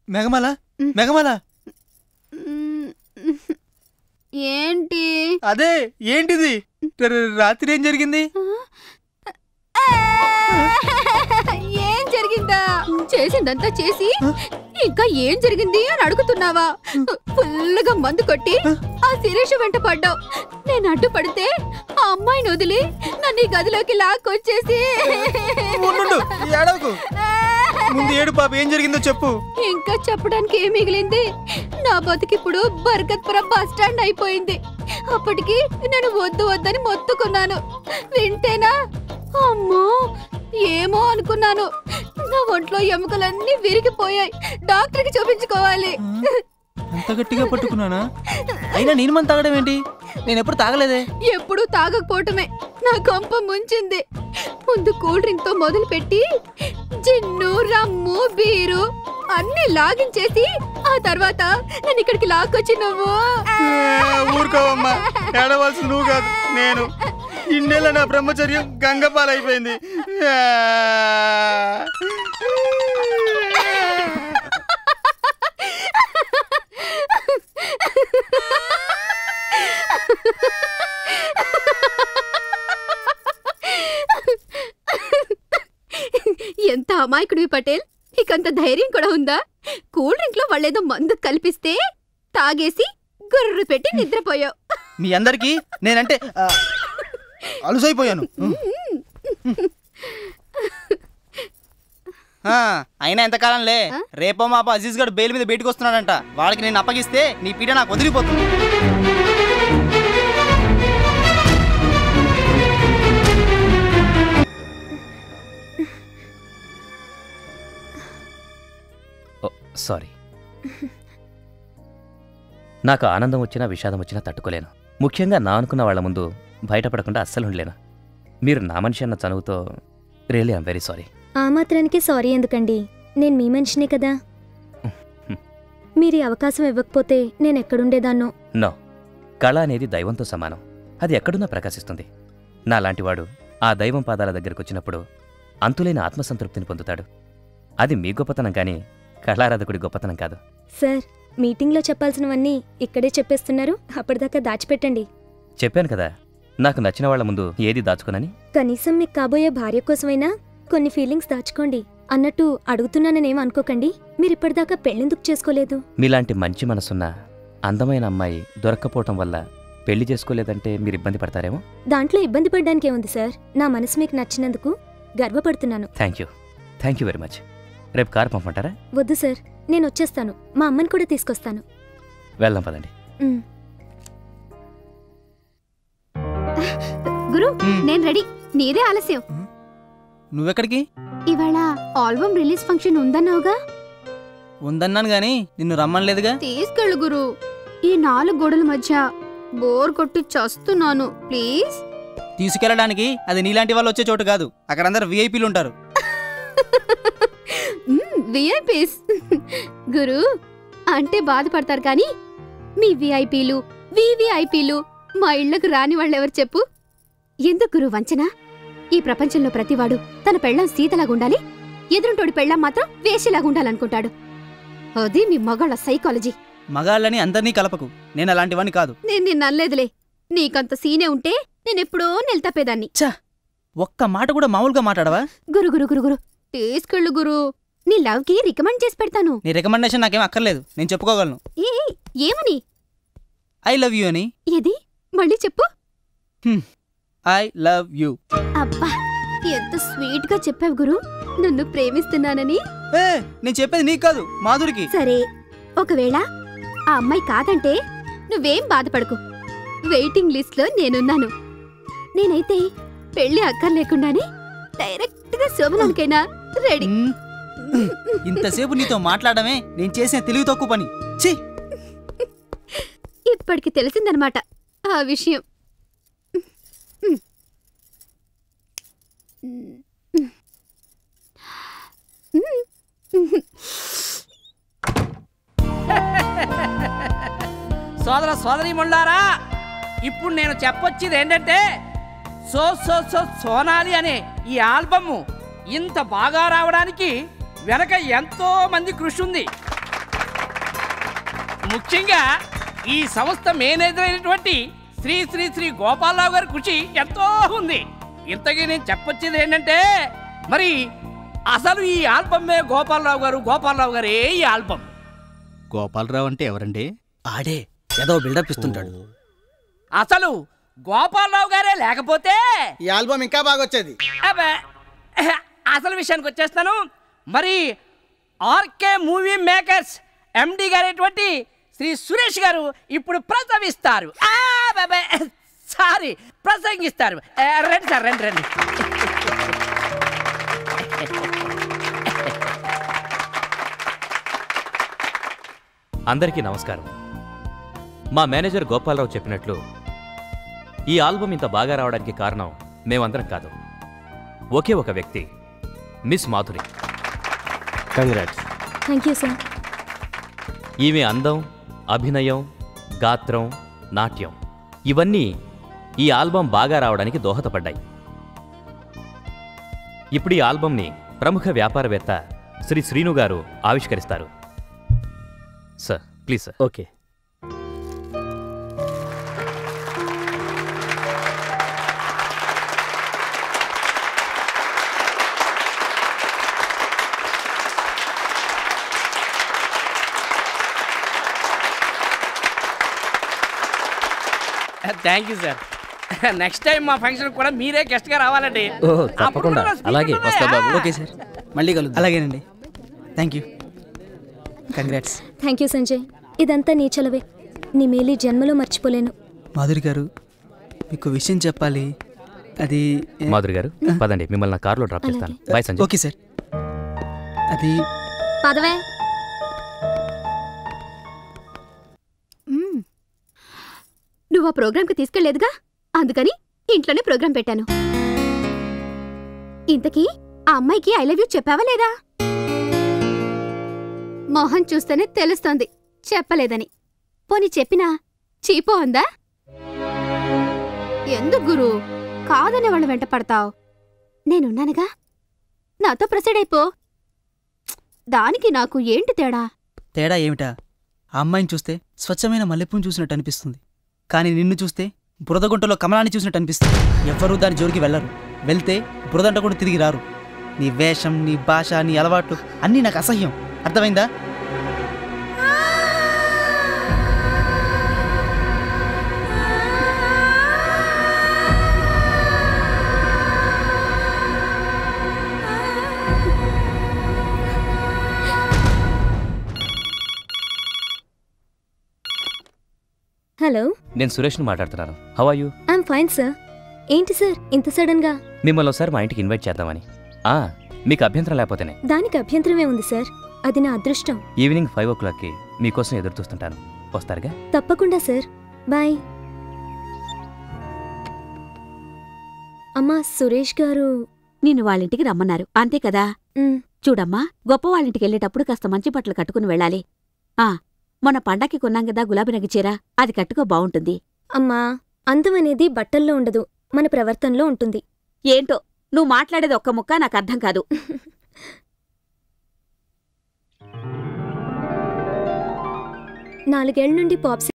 మేఘమాల మేఘమాల ఏంటి అదే ఏంటిది రాత్రి ఏం జరిగింది ఏం జరిగిందా చేసిందంతా చేసి ఇంకా ఏం జరిగింది అని అడుగుతున్నావా ఫుల్గా మందు కొట్టి ఆ శిరీష వెంట పడ్డావు నేను అడ్డుపడితే ఆ అమ్మాయిని వదిలి నన్ను ఈ గదిలోకి లాక్కొచ్చేసి ముందు ఏడు పాప ఏం జరిగిందో చెప్పు ఇంకా చెప్పడానికి ఏం మిగిలింది నా బతుకిప్పుడు బర్గత్పురం బస్ స్టాండ్ అయిపోయింది అప్పటికి నేను వద్దు వద్దని మొత్తుకున్నాను వింటేనా అమ్మో ఏమో అనుకున్నాను నా ఒంట్లో ఎముకలన్నీ విరిగిపోయాయి డాక్టర్కి చూపించుకోవాలి అంత గట్టిగా పట్టుకున్నానా అయినా నేను మన తాగడం ఏంటి నేను ఎప్పుడు తాగలేదే ఎప్పుడు తాగకపోవటమే నా కొంప ముంచింది ముందు కూల్ డ్రింక్ తో మొదలు పెట్టి జిన్ను రమ్ము బీరు అన్ని లాగించేసి ఆ తర్వాత నన్ను ఇక్కడికి లాక్కొచ్చి నువ్వు ఊరుకోవమ్మా ఏడవలసి నువ్వు కాదు నేను ఇన్నేళ్ళ నా బ్రహ్మచర్యం గంగపాలైపోయింది ఎంత అమాయకుడివి పటేల్ నీకంత ధైర్యం కూడా ఉందా కూల్ డ్రింక్ లో వాళ్ళేదో మందు కల్పిస్తే తాగేసి గుర్రు పెట్టి నిద్రపోయావు మీ అందరికి నేనంటే అలుసైపోయాను అయినా ఎంతకాలంలే రేపో మాప అజీజ్ గడు బెయిల్ మీద బయటకు వస్తున్నాడంట వాడికి నేను అప్పగిస్తే నీ పీడ నాకు వదిలిపోతుంది సారీ నాకు ఆనందం వచ్చినా విషాదం వచ్చినా తట్టుకోలేను ముఖ్యంగా నా అనుకున్న వాళ్ళ ముందు బయటపడకుండా అస్సలు ఉండలేను మీరు నా మనిషి అన్న చనువుతో రియల్లీ ఐఎమ్ వెరీ సారీ ఆ మాత్రానికి సారీ ఎందుకండి నేను మీ మనిషినే కదా మీరు అవకాశం ఇవ్వకపోతే నేను ఎక్కడుండేదాన్నో నో కళ అనేది దైవంతో సమానం అది ఎక్కడున్నా ప్రకాశిస్తుంది నాలాంటివాడు ఆ దైవం పాదాల దగ్గరకు వచ్చినప్పుడు అంతులేని ఆత్మసంతృప్తిని పొందుతాడు అది మీ గొప్పతనం కానీ కళారాధకుడి గొప్పతనం కాదు సార్ మీటింగ్లో చెప్పాల్సినవన్నీ ఇక్కడే చెప్పేస్తున్నారు అప్పటిదాకా దాచిపెట్టండి చెప్పాను కదా నాకు నచ్చిన వాళ్ల ముందు ఏది దాచుకోనని కనీసం మీకు కాబోయే భార్య కోసమైనా కొన్ని ఫీలింగ్స్ దాచుకోండి అన్నట్టు అడుగుతున్నాననేం అనుకోకండి మీరిప్పటిదాకా పెళ్ళెందుకు చేసుకోలేదు మీలాంటి మంచి మనసున్న అందమైన అమ్మాయి దొరక్కపోవటం వల్ల పెళ్లి చేసుకోలేదంటే మీరు ఇబ్బంది పడతారేమో దాంట్లో ఇబ్బంది పడ్డానికేముంది సార్ నా మనసు మీకు నచ్చినందుకు గర్వపడుతున్నాను థ్యాంక్ యూ వెరీ మచ్ రేపు కారు పంపమంటారా వద్దు సార్ నేను వచ్చేస్తాను మా అమ్మని కూడా తీసుకొస్తాను వెళ్దాం పదండి గురు నేను రెడీ నీదే ఆలస్యం నువ్వెక్కడికి ఇవాళ ఆల్బమ్ రిలీజ్ ఫంక్షన్ ఉందన్నావుగా ఉందన్నాను గాని నిన్ను రమ్మనలేదుగా తీసుకెళ్ళు గురు ఈ 4 గోడల మధ్య బోర్ కొట్టి చస్తున్నాను ప్లీజ్ తీసుకెళ్ళడానికి అది నీలాంటి వాళ్ళు వచ్చే చోటు కాదు అక్కడ అందరు విఐపీలు ఉంటారు విఐపీస్ గురు అంటే బాధపడతారు కానీ మీ విఐపీలు వివిఐపీలు మా ఇళ్లకు రాని వాళ్ళెవరు చెప్పు ఎందుకు గురు వంచన ఈ ప్రపంచంలో ప్రతివాడు తన పెళ్ళం సీతలాగుండాలి ఎదురుంటోడి పెళ్ళం మాత్రం వేషలాగుండాలనుకుంటాడు అది మీ మగాళ్ళ సైకాలజీ మగాళ్ళని అందరినీ కలపకు నేను అలాంటివన్నీ కాదు నేను నిన్నలేదులే నీకంత సీనే ఉంటే నేనెప్పుడో నెల్తప్పేదాన్ని ఒక్క మాట కూడా మామూలుగా మాట్లాడవా గురు గురు గురు గురు తీసుకెళ్ళు గురు నీ లవ్ కి రికమెండ్ చేసి పెడతాను నీ రికమెండేషన్ నాకేం అక్కర్లేదు నేను చెప్పుకోగలను ఏమని ఐ లవ్ యూ అని ఏది మళ్ళీ చెప్పు ఐ లవ్ యూ. అబ్బా ఎంత స్వీట్ గా చెప్పావు గురు, నన్ను ప్రేమిస్తున్నానని. నేను చెప్పేది నీకు కాదు, మాధురికి. సరే, ఒకవేళ ఆ అమ్మాయి కాదంటే నువ్వేం బాధపడకు, వెయిటింగ్ లిస్ట్ లో నేనున్నాను. నేనైతే పెళ్లి అక్కర్లేకుండానే డైరెక్ట్ గా శోభనానికైనా రెడీ. ఇంతసేపు నీతో మాట్లాడమే నేను చేసిన తెలివి తక్కువ పని. ఛీ, ఇప్పటికి తెలిసిందనమాట ఆ విషయం. సోదర సోదరీమణులారా, ఇప్పుడు నేను చెప్పొచ్చేది ఏంటంటే సోనాలి అనే ఈ ఆల్బమ్ ఇంత బాగా రావడానికి వెనక ఎంతో మంది కృషి ఉంది. ముఖ్యంగా ఈ సంస్థ మేనేజర్ అయినటువంటి శ్రీ శ్రీ శ్రీ గోపాలరావు గారి కృషి ఎంతో ఉంది. ఇంతకీ నేను చెప్పొచ్చేది ఏంటంటే, మరి అసలు ఈ ఆల్బమే గోపాలరావు గారే ఈ ఆల్బమ్. గోపాలరావు అంటే ఎవరండి? ఆడే ఏదో బిల్డప్ ఇస్తుంటాడు. అసలు గోపాలరావు గారే లేకపోతే ఈ ఆల్బమ్ ఇంకా బాగా వచ్చేది. అసలు విషయానికి వచ్చేస్తాను. మరి ఆర్కే మూవీ మేకర్స్ ఎండి గారైనటువంటి శ్రీ సురేష్ గారు ఇప్పుడు ప్రసవిస్తారు. సారీ, ప్రసంగిస్తారు. రండి సార్, రండి రండి. అందరికీ నమస్కారం. మా మేనేజర్ గోపాలరావు చెప్పినట్లు ఈ ఆల్బమ్ ఇంత బాగా రావడానికి కారణం మేమందరం కాదు, ఒకే ఒక వ్యక్తి, miss Madhuri. Congrats. Thank you sir. ఈమె అందం, అభినయం, గాత్రం, నాట్యం ఇవన్నీ ఈ ఆల్బమ్ బాగా రావడానికి దోహదపడ్డాయి. ఇప్పుడు ఈ ఆల్బమ్ని ప్రముఖ వ్యాపారవేత్త శ్రీ శ్రీను గారు ఆవిష్కరిస్తారు. Sir please sir. Okay. Thank you sir. Next time మా ఫంక్షన్ కూడా మీరే గెస్ట్గా రావాలండి. తప్పకుండా. అలాగే వస్తా బాబు. ఓకే సార్, మళ్ళీ కలుద్దాం. అలాగేనండి. Thank you. Congrats. Thank you Sanjay. ఇదంతా నీ చలవే, నీ మేలు జన్మలో మర్చిపోలేను. మాధురి గారు, మీకు విషయం చెప్పాలి. అది మాధురి గారు పదండి, మిమ్మల్ని నా కార్లో డ్రాప్ చేస్తాను. బాయ్ సంజయ్. Okay sir. అది పదవే. నువ్వు ఆ ప్రోగ్రాంకి తీసుకెళ్లేదుగా, అందుకని ఇంట్లోనే ప్రోగ్రాం పెట్టాను. ఇంతకీ ఆ అమ్మాయికి ఐ లవ్ యూ చెప్పావా లేదా? మోహన్ చూస్తేనే తెలుస్తోంది చెప్పలేదని. పోనీ చెప్పినా చీపో ఉందా? ఎందుకు గురు కాదనే వాళ్ళ వెంట పడతావు? నేనున్నానుగా, నాతో ప్రొసీడ్ అయిపో. దానికి నాకు ఏంటి తేడా? తేడా ఏమిటా? ఆ అమ్మాయిని చూస్తే స్వచ్ఛమైన మల్లెపూని చూసినట్టు అనిపిస్తుంది, కానీ నిన్ను చూస్తే బురదగుంటలో కమలాన్ని చూసినట్టు అనిపిస్తుంది. ఎవ్వరూ దాని జోలికి వెళ్లరు, వెళ్తే బురదంట కూడా తిరిగి రారు. నీ వేషం, నీ భాష, నీ అలవాట్లు అన్నీ నాకు అసహ్యం. అర్థమైందా? హలో, నేను సురేష్ని మాట్లాడుతున్నాను. How are you? I'm fine sir. ఏంటి సార్ ఇంత సడన్ గా? మిమ్మల్ని ఒకసారి మా ఇంటికి ఇన్వైట్ చేద్దామని. మీకు అభ్యంతరం లేకపోతేనే. దానికి అభ్యంతరమే ఉంది సార్, అది నా అదృష్టం. ఈవినింగ్ 5 o'clockకి మీకోసం ఎదురు చూస్తుంటాను. వస్తారుగా? తప్పకుండా సార్. బాయ్. అమ్మా, సురేష్ గారు నిన్ను వాళ్ళింటికి రమ్మన్నారు అంతే కదా? చూడమ్మా, గొప్ప వాళ్ళింటికి వెళ్ళేటప్పుడు కాస్త మంచి బట్టలు కట్టుకుని వెళ్ళాలి. మొన్న పండక్కి కొన్నాం కదా గులాబీ రంగు చీర, అది కట్టుకో బావుంటుంది. అమ్మా, అందం అనేది బట్టల్లో ఉండదు, మన ప్రవర్తనలో ఉంటుంది. ఏంటో నువ్వు మాట్లాడేది ఒక్క ముక్క నాకు అర్థం కాదు. 4 ఏళ్ల నుండి పాప్స్